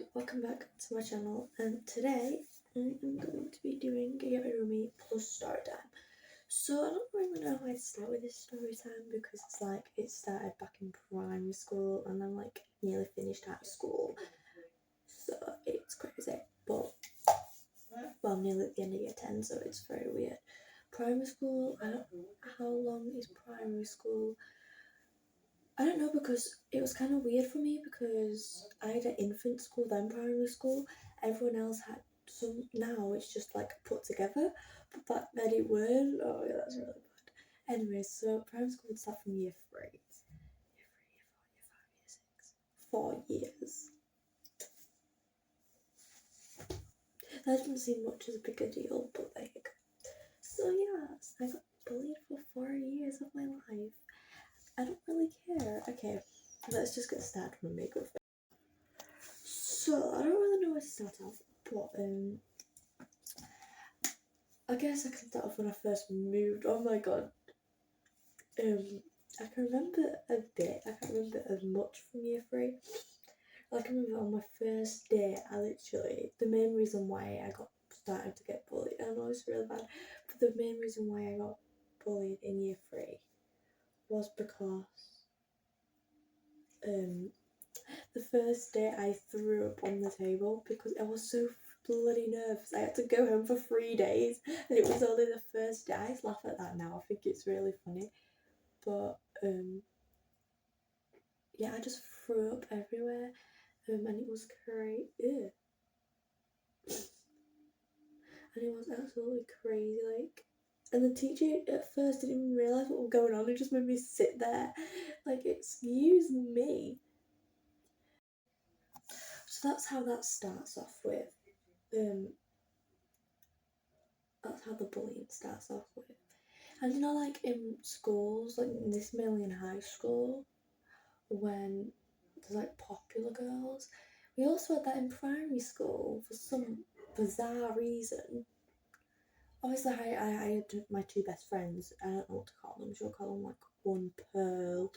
guys, welcome back to my channel, and today I am going to be doing Grwm+ story time. So I don't really know how to start with this story time because it's like it started back in primary school and I'm like nearly finished high school, so it's crazy. But well, I'm nearly at the end of year 10, so it's very weird. Primary school, I don't know how long is primary school. I don't know, because it was kind of weird for me because I had an infant school, then primary school. Everyone else had some. Now it's just like put together, but back then it weren't. Oh yeah, that's really bad. Anyway, so primary school would start from year 3. Year 3, year 4, year 5, year 6. 4 years. That doesn't seem much as a big a deal, but there you go. So yes, I got bullied for 4 years of my life. I don't really care. Okay, let's just get started with my makeup. So I don't really know where to start off, but I guess I can start off when I first moved. Oh my god. I can remember a bit. I can't remember as much from year 3. I can remember on my first day, the main reason why I got started to get bullied, I know it's really bad, but the main reason why I got bullied in year 3 was because the first day I threw up on the table because I was so bloody nervous. I had to go home for 3 days and it was only the first day. I laugh at that now, I think it's really funny. But yeah, I just threw up everywhere and it was crazy. And it was absolutely crazy, like, and the teacher at first didn't even realise what was going on. It just made me sit there like, excuse me. So that's how that starts off with. That's how the bullying starts off with. And you know, like in schools, like this mainly in high school, when there's like popular girls, we also had that in primary school for some bizarre reason. Obviously, I had my 2 best friends. I don't know what to call them. Should I call them like one Pearl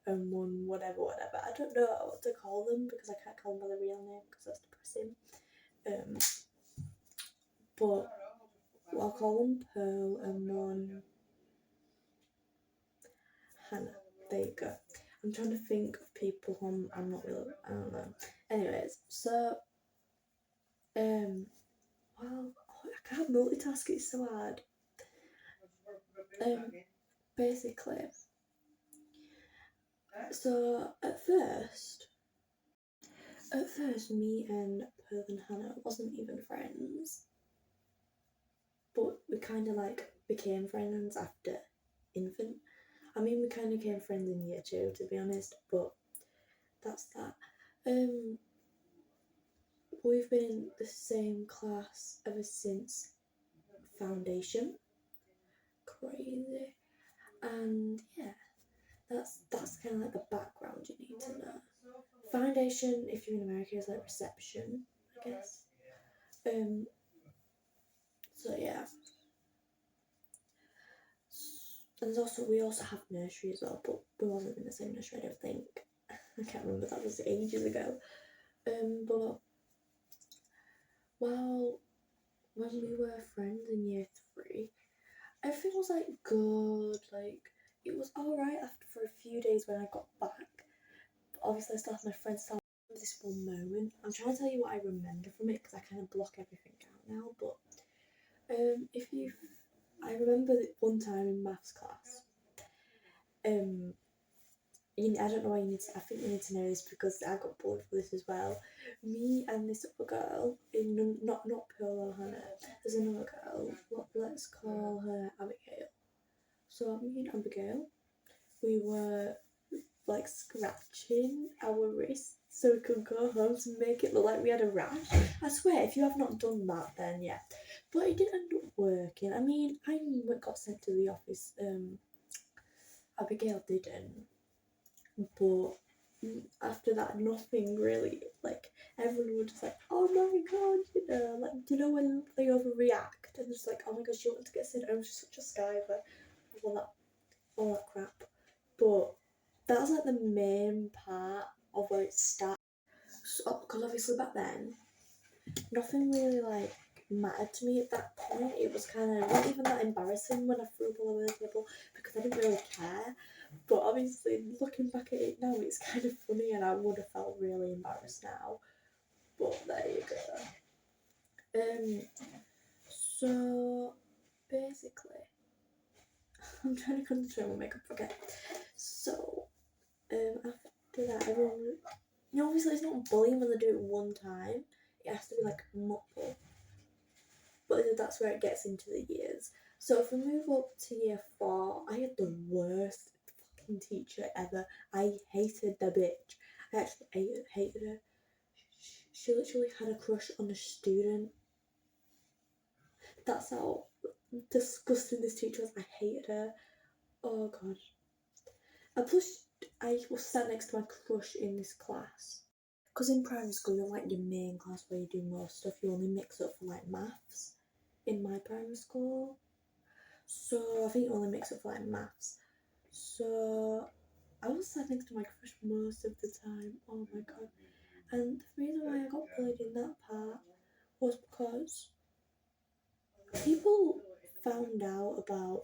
and one whatever? I don't know what to call them because I can't call them by their real name because that's depressing. But I'll call them Pearl and one Hannah. There you go. I'm trying to think of people who I'm not really. I don't know. Anyways, so well, I can't multitask. It's so hard. Basically, so at first, me and Pearl and Hannah wasn't even friends, but we kind of like became friends after infant. I mean, we kind of became friends in year 2, to be honest, but that's that. We've been in the same class ever since foundation. Crazy. And yeah, that's kind of like the background you need to know. Foundation, if you're in America, is like reception, I guess. So yeah. And we also have nursery as well, but we wasn't in the same nursery, I don't think. I can't remember, that was ages ago. But well, when we were friends in year 3, everything was like good, like it was alright after for a few days when I got back. But obviously I still have my friends tell me this one moment. I'm trying to tell you what I remember from it because I kind of block everything out now, but I remember that one time in maths class, I don't know why I think you need to know this because I got bullied for this as well. Me and this other girl, not Pearl or Hannah, there's another girl, let's call her Abigail. So me and Abigail, we were like scratching our wrists so we could go home to make it look like we had a rash. I swear, if you have not done that, then yeah. But it didn't end up working. I mean, I got sent to the office. Abigail didn't. But after that, nothing really, like, everyone was just like, oh my god, like, do you know when they overreact and just like, oh my god, she wanted to get sent home, she's such a skiver, all that crap. But that's like the main part of where it starts. because obviously back then, nothing really like mattered to me at that point. It was kind of not even that embarrassing when I threw a ball over the table because I didn't really care. But obviously, looking back at it now, it's kind of funny, and I would have felt really embarrassed now. But there you go. So basically, I'm trying to concentrate on my makeup. Okay. So after that, everyone, obviously it's not bullying when they do it one time. It has to be like multiple. But that's where it gets into the years. So if we move up to year 4, I had the worst fucking teacher ever. I hated the bitch. I actually hated her. She literally had a crush on a student. That's how disgusting this teacher was. I hated her. Oh god. And plus, I was sat next to my crush in this class. Because in primary school, you're like your main class where you do most stuff. You only mix up for like maths in my primary school. So I think you only mix up for like maths. So I was sat next to my crush most of the time. Oh my god. And the reason why I got bullied in that part was because people found out about.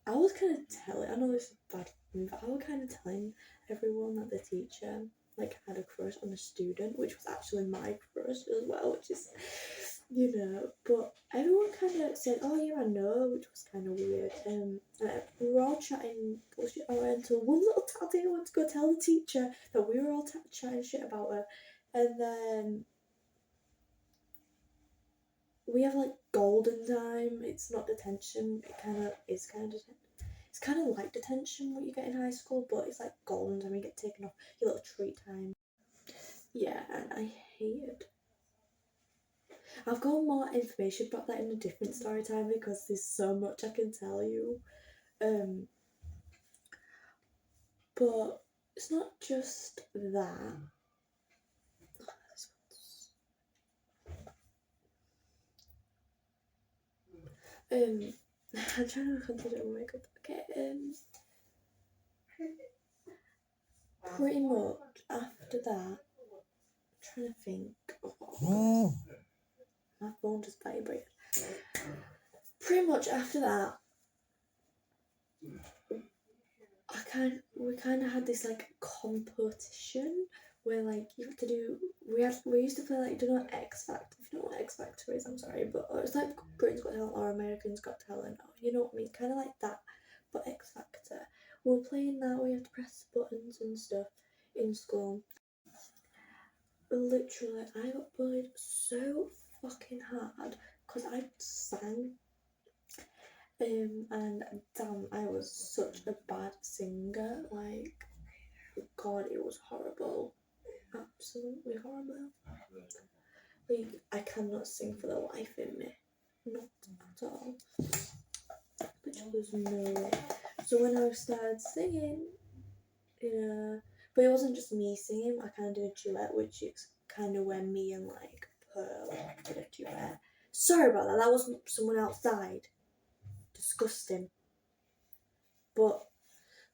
I was kind of telling. I know this is a bad move. I was kind of telling everyone that the teacher like had a crush on a student, which was actually my crush as well, which is, but everyone kind of said, "Oh yeah, I know," which was kind of weird. We were all chatting bullshit about her until one little tatty went to go tell the teacher that we were all chatting shit about her, and then we have like golden time. It's not detention. It kind of is kind of detention. It's kind of like detention what you get in high school, but it's like golden time. You get taken off your little treat time. Yeah, and I hated. I've got more information about that in a different story time because there's so much I can tell you. But it's not just that. I'm trying to consider my makeup. Okay, pretty much after that, I'm trying to think. Oh, my phone just vibrated. Pretty much after that, we kind of had this like competition where like you have to do. We used to play like X Factor. If you know what X Factor is, I'm sorry, but it's like Britain's Got Talent or American's Got Talent. Or, you know what I mean? Kind of like that, but X Factor. We were playing that. We have to press buttons and stuff in school. Literally, I got bullied so fucking hard because I sang. And damn, I was such a bad singer. Like, God, it was horrible. Absolutely horrible. Like, I cannot sing for the life in me. Not at all. Which was no way. So when I started singing, but it wasn't just me singing. I kind of did a duet, which is kind of when me and like Pearl did a duet. Sorry about that. That was someone outside. Disgusting. But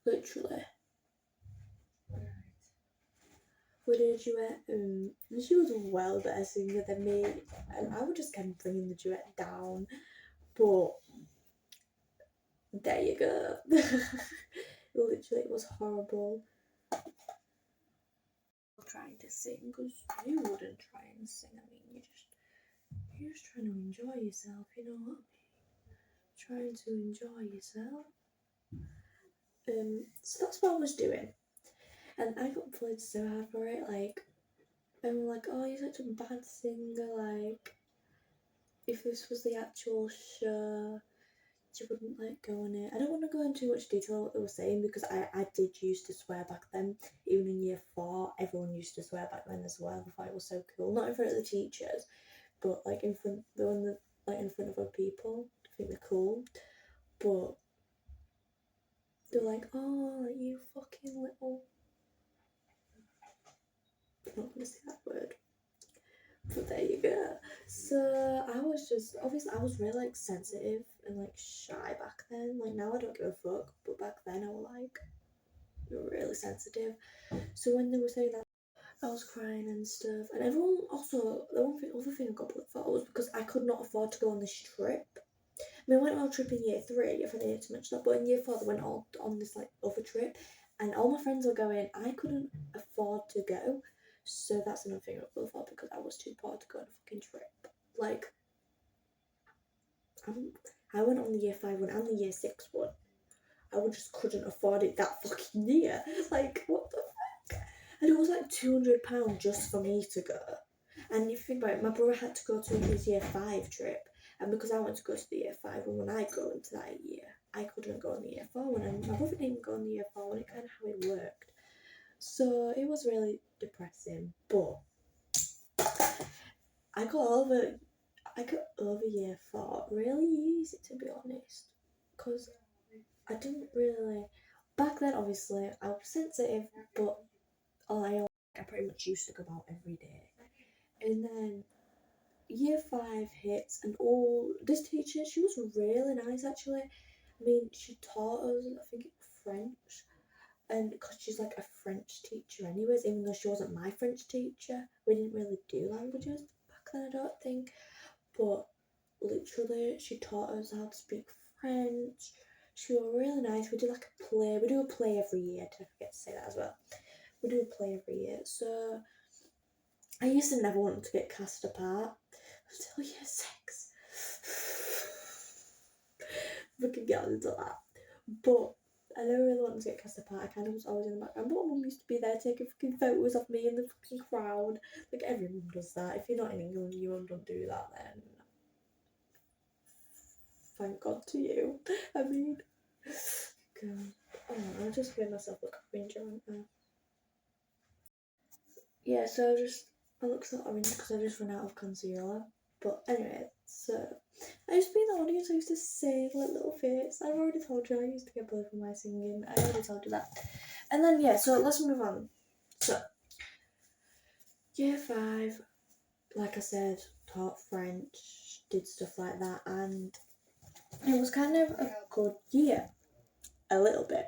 literally, we did a duet, and she was a well better singer than me, and I would just kind of bringing the duet down. But there you go. Literally, it was horrible. Trying to sing because you wouldn't try and sing. I mean, you're just trying to enjoy yourself. You know what I mean? Trying to enjoy yourself. So that's what I was doing, and I got bullied so hard for it. Like, and we're like, "Oh, you're such a bad singer." Like, if this was the actual show, you wouldn't like go on it. I don't want to go into too much detail on what they were saying because I did used to swear back then. Even in year 4, everyone used to swear back then as well. I thought it was so cool. Not in front of the teachers, but like in front in front of other people. I think they're cool. But they're like, "Oh, you fucking little." I'm not gonna say that word. But there you go. So I was just obviously I was really like sensitive and like shy back then. Like now I don't give a fuck, but back then I was like really sensitive. So when they were saying that, I was crying and stuff, and everyone also, other thing I got bullied for was because I could not afford to go on this trip. I mean, I went on a trip in year 3, if I needed to mention that, but in year 4 they went all on this like other trip, and all my friends were going. I couldn't afford to go, so that's another thing I got bullied for, because I was too poor to go on a fucking trip. Like, I went on the year 5 one and the year 6 one. I just couldn't afford it that fucking year. Like, what the fuck? And it was like £200 just for me to go. And if you think about it, my brother had to go to his year 5 trip, and because I went to go to the year 5 one, when I go into that year, I couldn't go on the year 4 one, and my brother didn't go on the year 4 one. It kind of how it worked. So it was really depressing, but I got over year 4 really easy, to be honest, because I didn't really. Back then, obviously, I was sensitive, but I pretty much used to go out every day. And then year 5 hits, and this teacher, she was really nice actually. I mean, she taught us, I think, French, and because she's like a French teacher, anyways, even though she wasn't my French teacher, we didn't really do languages back then, I don't think. But literally, she taught us how to speak French. She was really nice. We did like a play. We do a play every year. Did I forget to say that as well? We do a play every year. So I used to never want to get cast apart until year 6. We could get into that. But I never really wanted to get cast apart. I kind of was always in the background. But mum used to be there taking fucking photos of me in the fucking crowd. Like, every mum does that. If you're not in England, your mum don't do that, then thank God to you. I mean, God. I just made myself look orange, aren't I? Yeah, so I look so orange because I just ran out of concealer. But anyway, so I used to be in the audience. I used to sing like Little Face. I've already told you I used to get bullied for my singing. I already told you that. And then yeah, so let's move on. So year 5, like I said, taught French, did stuff like that, and it was kind of a good year, a little bit.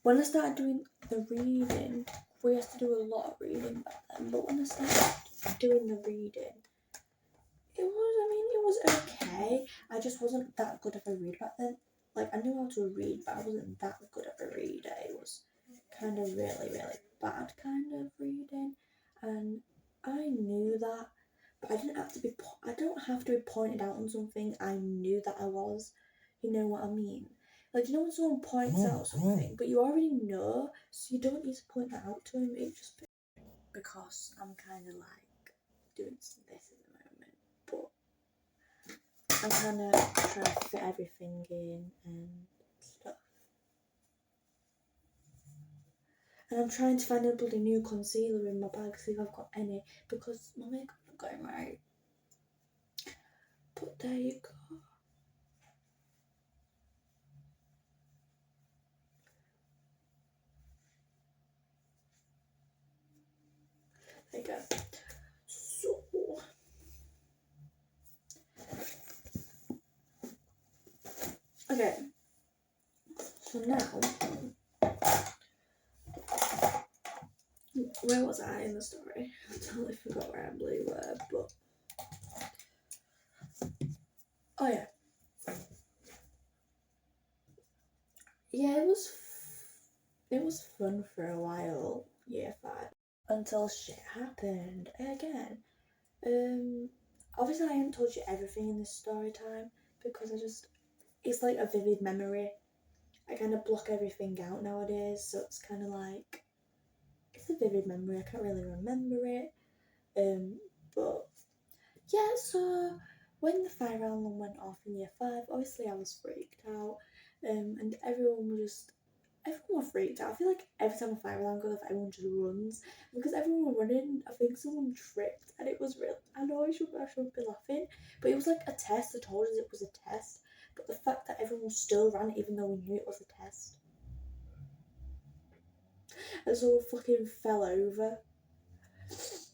When I started doing the reading, we had to do a lot of reading back then, but when I started doing the reading, it was okay. I just wasn't that good of a reader back then. Like, I knew how to read, but I wasn't that good of a reader. It was kind of really, really bad kind of reading, and I knew that, but I don't have to be pointed out on something. I knew that I was. You know what I mean? Like, you know when someone points out something, but you already know, so you don't need to point that out to him. It just because I'm kind of like doing this at the moment, but I'm kind of trying to fit everything in and stuff. And I'm trying to find a bloody new concealer in my bag, see if I've got any, because my makeup's not going right. But there you go. There you go. Okay. So now, where was I in the story? I totally forgot where I bloody were, but oh yeah. Yeah, it was fun for a while, year 5, until shit happened again. Obviously I haven't told you everything in this story time because it's like a vivid memory. I kind of block everything out nowadays, so it's kind of like, it's a vivid memory. I can't really remember it. But yeah, so when the fire alarm went off in year 5, obviously I was freaked out, and everyone was freaked out. I feel like every time a fire alarm goes off, everyone just runs. Because everyone was running, I think someone tripped, and it was real. I know I should be laughing, but it was like a test. They told us it was a test, but the fact that everyone still ran, even though we knew it was a test, and someone fucking fell over.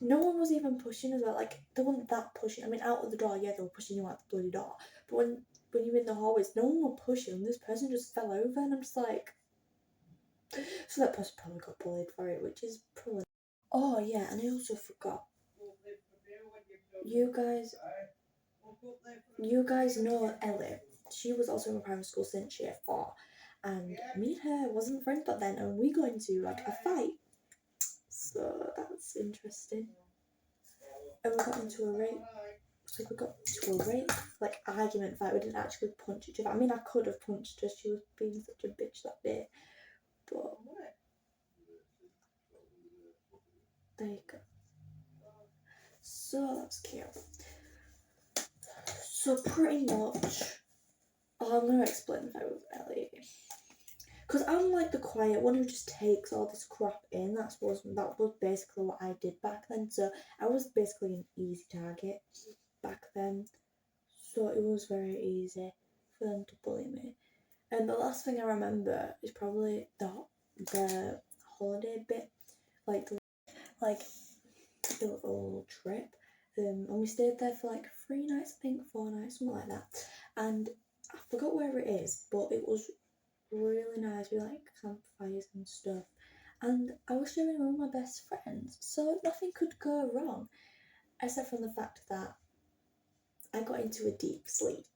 No one was even pushing as well. Like, they weren't that pushing. I mean, out of the door, yeah, they were pushing you out the bloody door. But when you're in the hallways, no one was pushing. This person just fell over, and I'm just like, so that person probably got bullied for it, which is probably. Oh yeah, and I also forgot. You guys, you guys know Ellie. She was also in primary school since year 4, and me and her wasn't friends back then, and we got into like a fight. So that's interesting. And we got into a rape. So we got into a rape, like argument fight. We didn't actually punch each other. I mean, I could have punched her. She was being such a bitch that day. But there you go. So that's cute. So pretty much, I'm gonna explain the fight with Ellie. Because I'm like the quiet one who just takes all this crap in. That was basically what I did back then. So I was basically an easy target back then. So it was very easy for them to bully me. And the last thing I remember is probably the holiday bit, like like the little trip. And we stayed there for like 3 nights, I think 4 nights, something like that. And I forgot where it is, but it was really nice. We like campfires and stuff. And I was sharing with my best friends, so nothing could go wrong, except from the fact that I got into a deep sleep.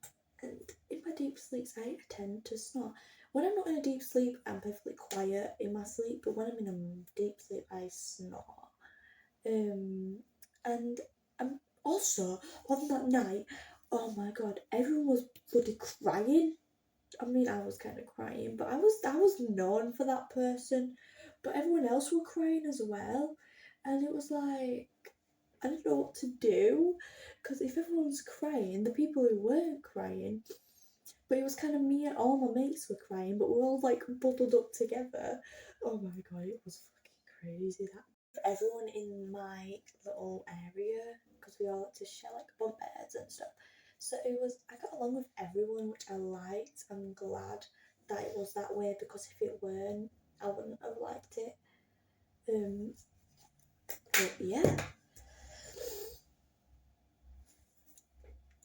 And in my deep sleeps, I tend to snore. When I'm not in a deep sleep, I'm perfectly quiet in my sleep, but when I'm in a deep sleep, I snore. And also on that night, oh my god, everyone was bloody crying. I mean, I was kind of crying, but I was known for that person, but everyone else were crying as well, and it was like I didn't know what to do, because if everyone's crying, the people who weren't crying, but it was kind of me and all my mates were crying, but we're all like bottled up together. Oh my god, it was fucking crazy that. Everyone in my little area, because we all had to share like bunk beds and stuff. So I got along with everyone, which I liked. I'm glad that it was that way, because if it weren't, I wouldn't have liked it. But yeah.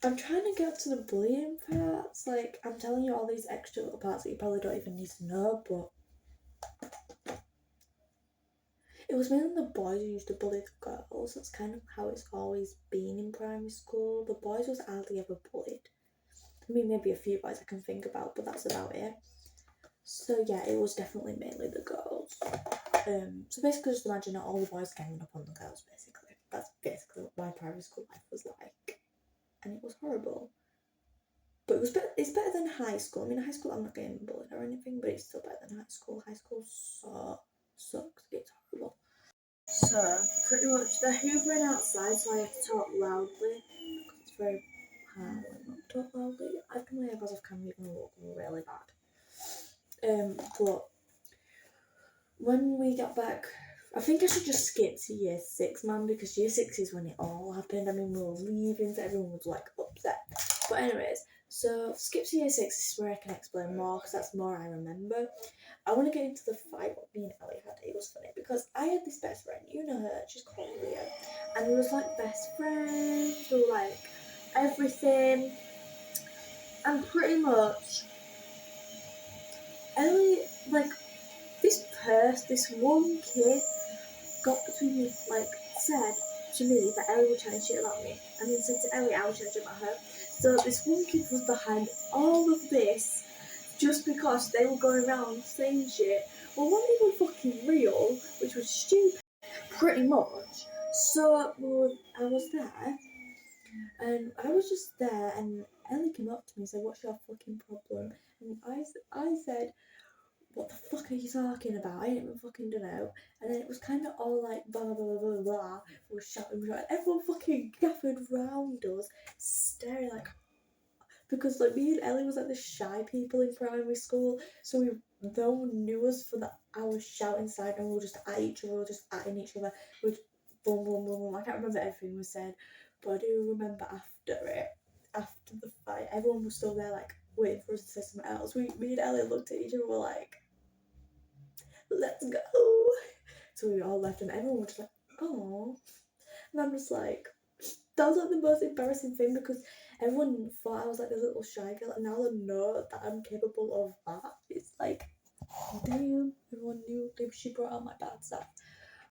I'm trying to get to the bullying parts. Like, I'm telling you all these extra little parts that you probably don't even need to know, but it was mainly the boys who used to bully the girls. That's kind of how it's always been in primary school. The boys was hardly ever bullied. I mean, maybe a few boys I can think about, but that's about it. So yeah, it was definitely mainly the girls. So basically, just imagine all the boys ganging up on the girls. Basically, that's basically what my primary school life was like, and it was horrible. But it was better. It's better than high school. I mean, high school I'm not getting bullied or anything, but it's still better than high school. High school sucks. It's horrible. So pretty much they're hoovering outside, so I have to talk loudly because it's very hard when not to talk loudly. I've been my earbuds off camera even look really bad. But when we got back, I think I should just skip to year 6, man, because year 6 is when it all happened. I mean, we were leaving, so everyone was like upset. But anyways, so skip to year 6. This is where I can explain more, because that's more I remember. I want to get into the fight what me and Ellie had. It was funny because I had this best friend. You know her. She's called Leah, and we was like best friends. We were like everything, and pretty much Ellie, like this one kid got between me, like said to me that Ellie would try and shit about me, and then said to Ellie I would try and shit about her. So this one kid was behind all of this just because they were going around saying shit. Well, not even fucking real, which was stupid, pretty much. So I was there, and I was just there, and Ellie came up to me and said, "What's your fucking problem?" And I said, "What the fuck are you talking about? I didn't even fucking know." And then it was kind of all like blah blah blah blah blah. We were shouting, everyone fucking gathered round us, staring like, because like me and Ellie was like the shy people in primary school, so no one knew us for that. I was shouting side, and we were just at each other, we were just atting each other. We were boom boom boom boom. I can't remember everything was said, but I do remember after the fight, everyone was still there like waiting for us to say something else. Me and Ellie looked at each other, were like, "Let's go." So we all left, and everyone was just like, "Oh," and I'm just like, that was like the most embarrassing thing, because everyone thought I was like a little shy girl, and now they know that I'm capable of that. It's like, damn, everyone knew she brought out my bad stuff.